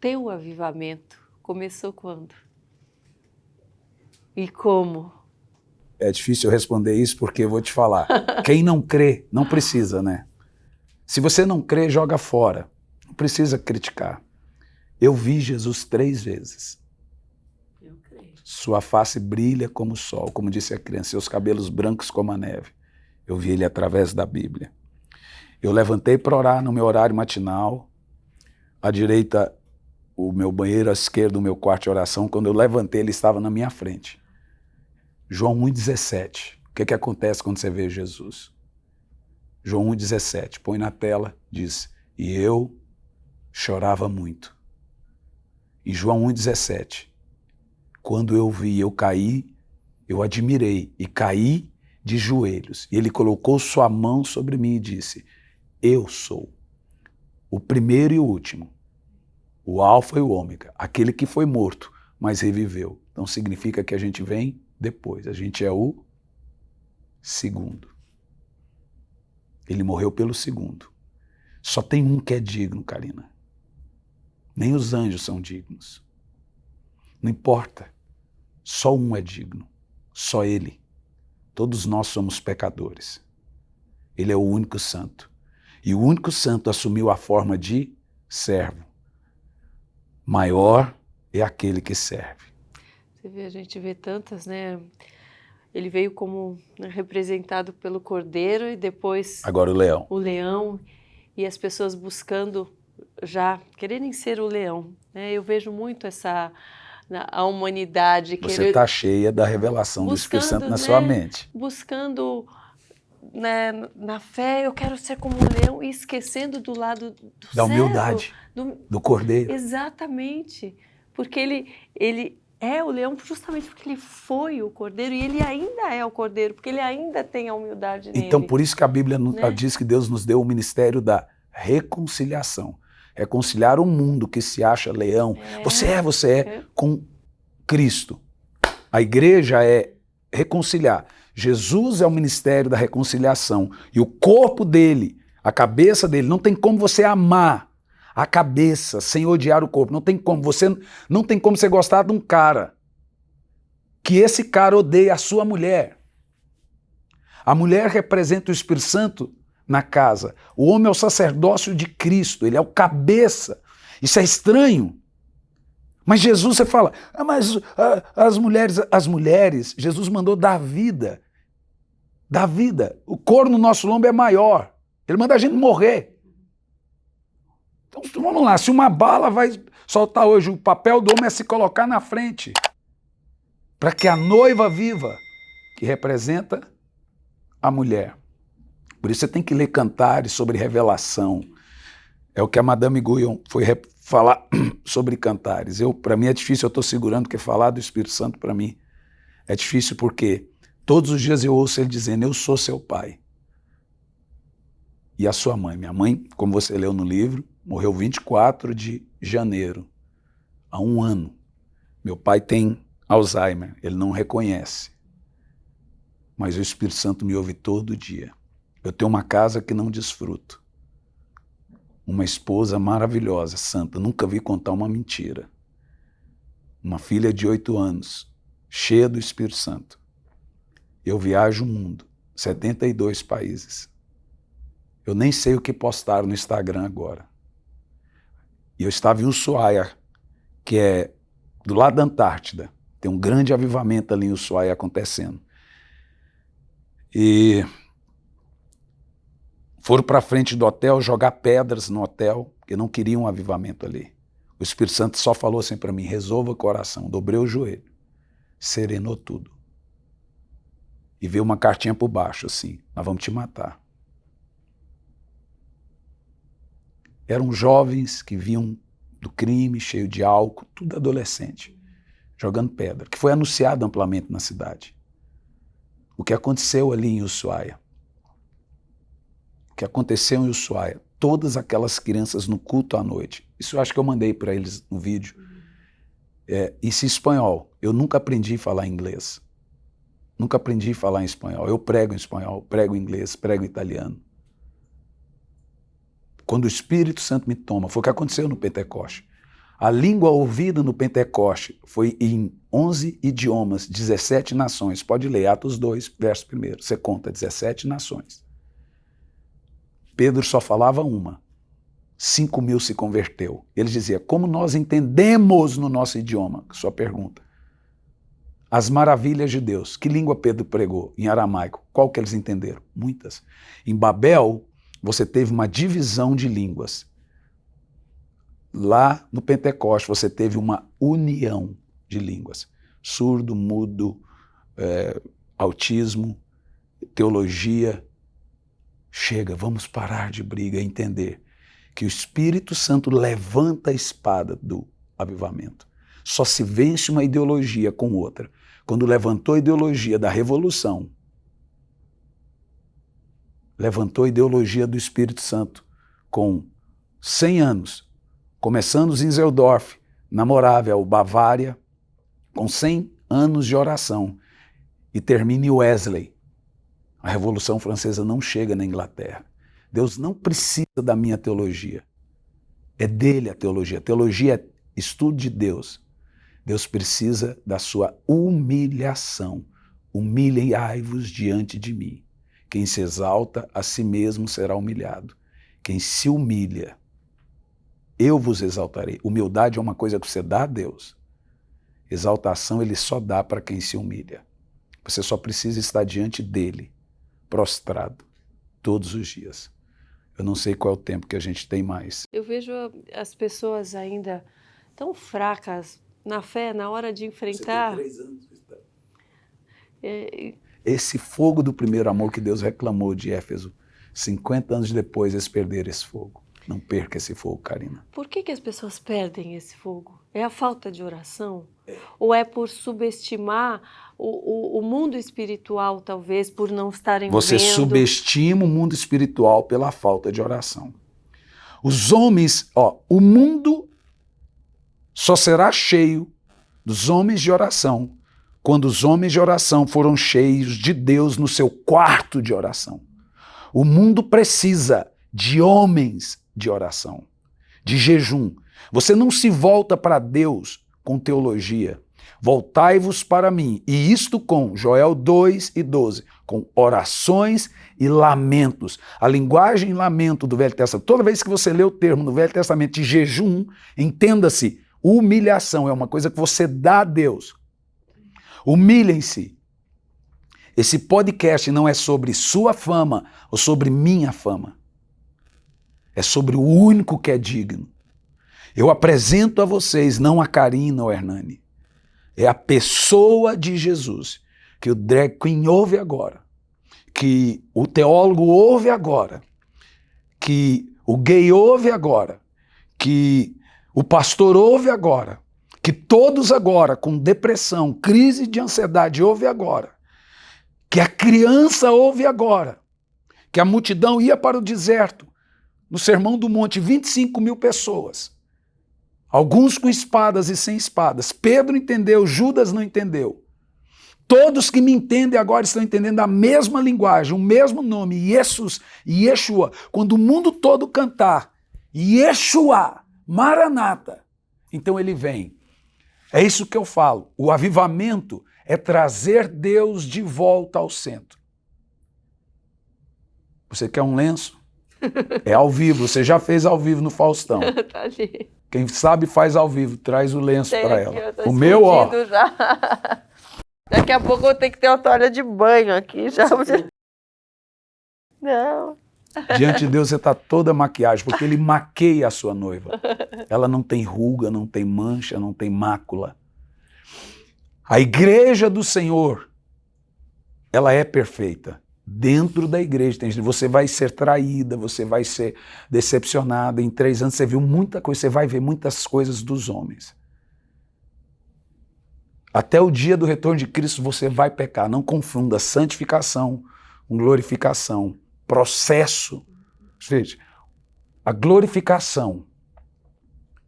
teu avivamento começou quando? E como? É difícil eu responder isso porque eu vou te falar. Quem não crê, não precisa, né? Se você não crê, joga fora. Não precisa criticar. Eu vi Jesus 3 vezes. Eu creio. Sua face brilha como o sol, como disse a criança, seus cabelos brancos como a neve. Eu vi ele através da Bíblia. Eu levantei para orar no meu horário matinal. À direita, o meu banheiro, à esquerda, o meu quarto de oração. Quando eu levantei, ele estava na minha frente. João 1,17. O que acontece quando você vê Jesus? João 1,17. Põe na tela, diz, e eu chorava muito. E João 1,17. Quando eu vi, eu caí, eu admirei e caí de joelhos. E ele colocou sua mão sobre mim e disse, eu sou o primeiro e o último, o alfa e o ômega, aquele que foi morto, mas reviveu. Então significa que a gente vem depois, a gente é o segundo. Ele morreu pelo segundo. Só tem um que é digno, Karina. Nem os anjos são dignos. Não importa. Só um é digno. Só ele. Todos nós somos pecadores. Ele é o único santo. E o único santo assumiu a forma de servo. Maior é aquele que serve. Você vê, a gente vê tantas, né? Ele veio como, né, representado pelo cordeiro e depois Agora o leão. o leão, e as pessoas buscando já quererem ser o leão, né? Eu vejo muito a humanidade Você está cheia da revelação do Espírito Santo na sua mente. buscando, né, na fé, eu quero ser como um leão, e esquecendo do lado do Da servo, humildade, do cordeiro. Exatamente, porque ele é o leão justamente porque ele foi o cordeiro, e ele ainda é o cordeiro, porque ele ainda tem a humildade nele. Então, por isso que a Bíblia né? diz que Deus nos deu o ministério da reconciliação. Reconciliar o mundo que se acha leão. Você é com Cristo. A igreja é reconciliar. Jesus é o ministério da reconciliação. E o corpo dele, a cabeça dele, não tem como você amar a cabeça sem odiar o corpo. Não tem como você gostar de um cara que esse cara odeia a sua mulher. A mulher representa o Espírito Santo na casa. O homem é o sacerdócio de Cristo, ele é o cabeça. Isso é estranho. Mas Jesus, você fala, mas as mulheres, Jesus mandou dar vida. Dar vida. O couro no nosso lombo é maior. Ele manda a gente morrer. Então vamos lá, se uma bala vai soltar hoje, o papel do homem é se colocar na frente. Para que a noiva viva, que representa a mulher. Por isso você tem que ler Cantares sobre revelação. É o que a Madame Guyon foi falar sobre Cantares. Para mim é difícil, eu estou segurando, porque falar do Espírito Santo para mim é difícil porque todos os dias eu ouço ele dizendo, eu sou seu pai. E a sua mãe? Minha mãe, como você leu no livro, morreu 24 de janeiro, há 1 ano. Meu pai tem Alzheimer, ele não reconhece. Mas o Espírito Santo me ouve todo dia. Eu tenho uma casa que não desfruto. Uma esposa maravilhosa, santa, nunca vi contar uma mentira. Uma filha de 8 anos, cheia do Espírito Santo. Eu viajo o mundo, 72 países. Eu nem sei o que postar no Instagram agora. E eu estava em Ushuaia, que é do lado da Antártida. Tem um grande avivamento ali em Ushuaia acontecendo. E foram para frente do hotel jogar pedras no hotel, porque não queriam um avivamento ali. O Espírito Santo só falou assim para mim, resolva o coração. Dobrei o joelho, serenou tudo. E veio uma cartinha por baixo assim, nós vamos te matar. Eram jovens que vinham do crime, cheio de álcool, tudo adolescente, jogando pedra, que foi anunciado amplamente na cidade. O que aconteceu ali em Ushuaia? O que aconteceu em Ushuaia? Todas aquelas crianças no culto à noite, isso eu acho que eu mandei para eles no vídeo, isso em espanhol. Eu nunca aprendi a falar inglês. Nunca aprendi a falar em espanhol. Eu prego em espanhol, prego em inglês, prego em italiano. Quando o Espírito Santo me toma, foi o que aconteceu no Pentecoste. A língua ouvida no Pentecoste foi em 11 idiomas, 17 nações. Pode ler Atos 2, verso 1. Você conta 17 nações. Pedro só falava uma. 5.000 se converteu. Ele dizia, como nós entendemos no nosso idioma? Sua pergunta. As maravilhas de Deus. Que língua Pedro pregou? Em aramaico. Qual que eles entenderam? Muitas. Em Babel, você teve uma divisão de línguas. Lá no Pentecoste, você teve uma união de línguas. Surdo, mudo, autismo, teologia. Chega, vamos parar de briga e entender que o Espírito Santo levanta a espada do avivamento. Só se vence uma ideologia com outra. Quando levantou a ideologia da revolução, levantou a ideologia do Espírito Santo com 100 anos, começando em Zinzeldorf, na Morávia, ou Bavária, com 100 anos de oração, e termina em Wesley. A Revolução Francesa não chega na Inglaterra. Deus não precisa da minha teologia. É dele a teologia. A teologia é estudo de Deus. Deus precisa da sua humilhação. Humilhai-vos diante de mim. Quem se exalta a si mesmo será humilhado. Quem se humilha, eu vos exaltarei. Humildade é uma coisa que você dá a Deus. Exaltação ele só dá para quem se humilha. Você só precisa estar diante dele, prostrado, todos os dias. Eu não sei qual é o tempo que a gente tem mais. Eu vejo as pessoas ainda tão fracas na fé, na hora de enfrentar. Você tem 3 anos. Esse fogo do primeiro amor que Deus reclamou de Éfeso, 50 anos depois eles perderam esse fogo. Não perca esse fogo, Karina. Por que as pessoas perdem esse fogo? É a falta de oração? Ou é por subestimar o mundo espiritual, talvez, por não estarem Você vendo? subestima o mundo espiritual pela falta de oração. Os homens, o mundo só será cheio dos homens de oração quando os homens de oração foram cheios de Deus no seu quarto de oração. O mundo precisa de homens de oração, de jejum. Você não se volta para Deus com teologia. Voltai-vos para mim, e isto com Joel 2:12, com orações e lamentos. A linguagem lamento do Velho Testamento, toda vez que você lê o termo no Velho Testamento de jejum, entenda-se, humilhação é uma coisa que você dá a Deus. Humilhem-se. Esse podcast não é sobre sua fama ou sobre minha fama. É sobre o único que é digno. Eu apresento a vocês, não a Karina ou a Hernani, é a pessoa de Jesus, que o drag queen ouve agora, que o teólogo ouve agora, que o gay ouve agora, que o pastor ouve agora, que todos agora com depressão, crise de ansiedade ouve agora, que a criança ouve agora, que a multidão ia para o deserto, no Sermão do Monte, 25.000 pessoas. Alguns com espadas e sem espadas. Pedro entendeu, Judas não entendeu. Todos que me entendem agora estão entendendo a mesma linguagem, o mesmo nome, Jesus, Yeshua. Quando o mundo todo cantar Yeshua, Maranata, então ele vem. É isso que eu falo. O avivamento é trazer Deus de volta ao centro. Você quer um lenço? É ao vivo. Você já fez ao vivo no Faustão. Tá ali. Quem sabe faz ao vivo, traz o lenço para ela. Ó, o meu, já. Daqui a pouco eu vou ter que ter uma toalha de banho aqui já. Não. Diante de Deus você está toda maquiagem, porque ele maqueia a sua noiva. Ela não tem ruga, não tem mancha, não tem mácula. A igreja do Senhor, ela é perfeita. Dentro da igreja, você vai ser traída, você vai ser decepcionada. Em 3 anos você viu muita coisa, você vai ver muitas coisas dos homens. Até o dia do retorno de Cristo você vai pecar. Não confunda santificação com glorificação. Processo. Veja, a glorificação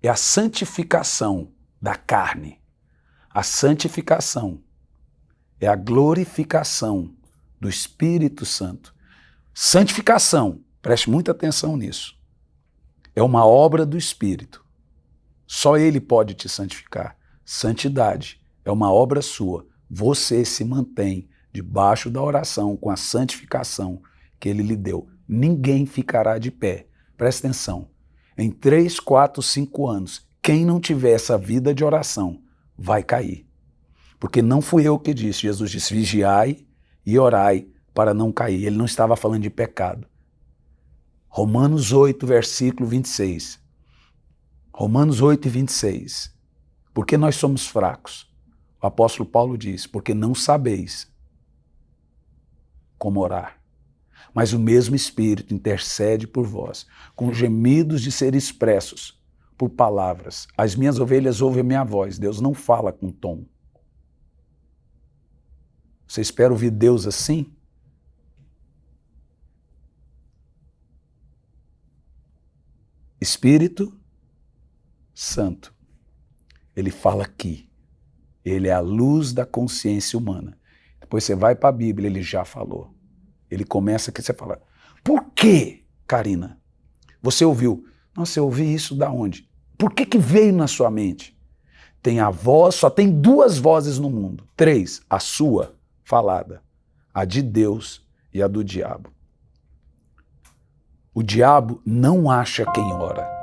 é a santificação da carne. A santificação é a glorificação do Espírito Santo. Santificação, preste muita atenção nisso, é uma obra do Espírito. Só Ele pode te santificar. Santidade é uma obra sua. Você se mantém debaixo da oração com a santificação que Ele lhe deu. Ninguém ficará de pé. Presta atenção. Em 3, 4, 5 anos, quem não tiver essa vida de oração vai cair. Porque não fui eu que disse. Jesus disse, vigiai e orai para não cair. Ele não estava falando de pecado. Romanos 8, versículo 26. Romanos 8 e 26. Por que nós somos fracos? O apóstolo Paulo diz, porque não sabeis como orar. Mas o mesmo Espírito intercede por vós, com gemidos de ser expressos por palavras. As minhas ovelhas ouvem a minha voz. Deus não fala com tom. Você espera ouvir Deus assim? Espírito Santo. Ele fala aqui. Ele é a luz da consciência humana. Depois você vai para a Bíblia, ele já falou. Ele começa aqui, você fala, por que, Karina? Você ouviu? Nossa, eu ouvi isso da onde? Por que veio na sua mente? Tem a voz, só tem 2 vozes no mundo. 3, a sua falada, a de Deus e a do diabo. O diabo não acha quem ora.